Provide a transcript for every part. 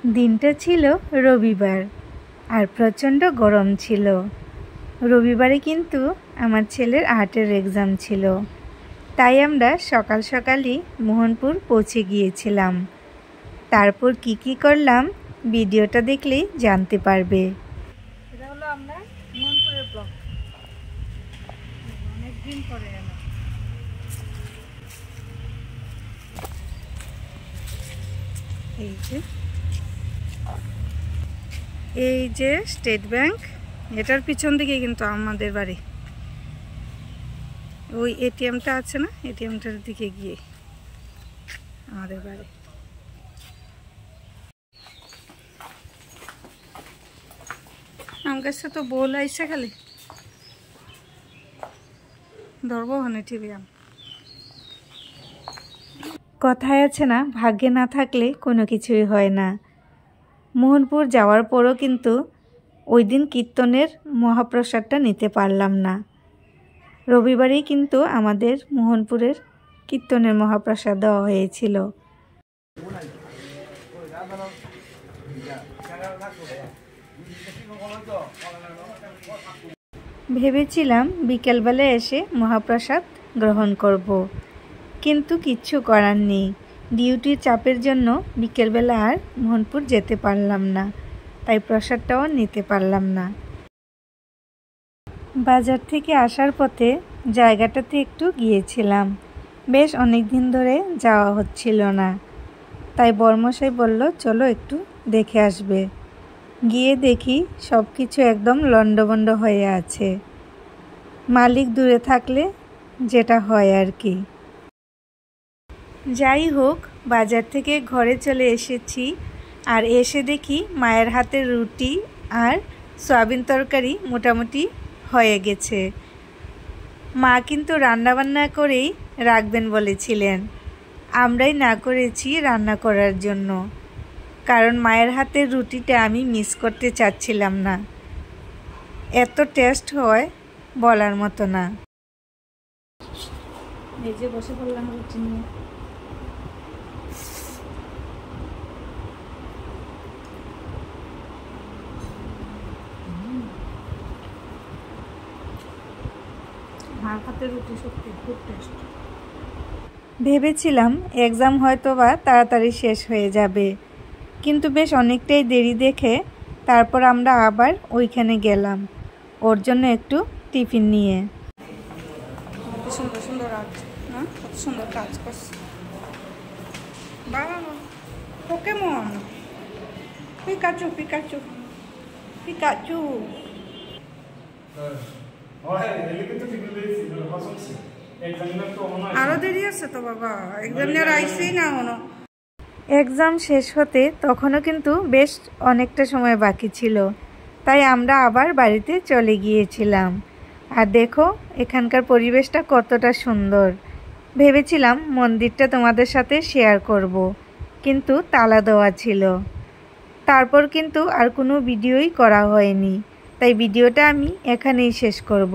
দিনটা ছিল রবিবার আর প্রচণ্ড গরম ছিল। রবিবারে কিন্তু আমার ছেলের আর্টের এক্সাম ছিল, তাই আমরা সকাল সকালই মোহনপুর পৌঁছে গিয়েছিলাম। তারপর কি করলাম ভিডিওটা দেখলেই জানতে পারবে। এটা হলো আমরা মোহনপুরের ব্লগ। অনেকদিন পরে এলাম। এই যে স্টেট ব্যাংক, এটার পিছন দিকে কিন্তু আমাদের বাড়ি। ওই এটিএমটা আছে না, এটিএমটার দিকে গিয়ে আমাদের বাড়ি। আমার কাছে তো বল আইসে খালি ধরবো হনে টিভি। কথায় আছে না, ভাগ্যে না থাকলে কোনো কিছুই হয় না। মোহনপুর যাওয়ার পরও কিন্তু ওই দিন কীর্তনের মহাপ্রসাদটা নিতে পারলাম না। রবিবারেই কিন্তু আমাদের মোহনপুরের কীর্তনের মহাপ্রসাদ দেওয়া হয়েছিল। ভেবেছিলাম বিকেলবেলা এসে মহাপ্রসাদ গ্রহণ করব, কিন্তু কিচ্ছু করার নেই। ডিউটির চাপের জন্য বিকেলবেলা আর মোহনপুর যেতে পারলাম না, তাই প্রসাদটাও নিতে পারলাম না। বাজার থেকে আসার পথে জায়গাটাতে একটু গিয়েছিলাম, বেশ অনেক দিন ধরে যাওয়া হচ্ছিল না, তাই বর্মশাই বলল চলো একটু দেখে আসবে। গিয়ে দেখি সব কিছু একদম লন্ডভন্ড হয়ে আছে। মালিক দূরে থাকলে যেটা হয় আর কি। যাই হোক, বাজার থেকে ঘরে চলে এসেছি, আর এসে দেখি মায়ের হাতের রুটি আর সয়াবিন তরকারি মোটামুটি হয়ে গেছে। মা কিন্তু রান্নাবান্না করেই রাখবেন বলেছিলেন, আমরাই না করেছি রান্না করার জন্য, কারণ মায়ের হাতের রুটিটা আমি মিস করতে চাচ্ছিলাম না। এত টেস্ট হয় বলার মতো না। এই যে বসে পড়লাম রুটি নিয়ে। ভেবেছিলাম এক্সাম হয়তো বা তাড়াতাড়ি শেষ হয়ে যাবে, কিন্তু বেশ অনেকটাই দেরি দেখে তারপর আমরা আবার ওইখানে গেলাম ওর জন্য একটু টিফিন নিয়ে। সুন্দর সুন্দর আর্ট না, কত সুন্দর কাজ করছে। বাবা পোকেমন, পিকাচু পিকাচু পিকাচু। আরো দেরি আছে তো বাবা, এক্সামিনার আইসেই না হলো। এক্সাম শেষ হতে তখনও কিন্তু বেশ অনেকটা সময় বাকি ছিল, তাই আমরা আবার বাড়িতে চলে গিয়েছিলাম। আর দেখো এখানকার পরিবেশটা কতটা সুন্দর। ভেবেছিলাম মন্দিরটা তোমাদের সাথে শেয়ার করব, কিন্তু তালা দেওয়া ছিল। তারপর কিন্তু আর কোনো ভিডিওই করা হয়নি, তাই ভিডিওটা আমি এখানেই শেষ করব।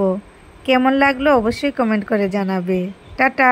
কেমন লাগলো অবশ্যই কমেন্ট করে জানাবে। টাটা।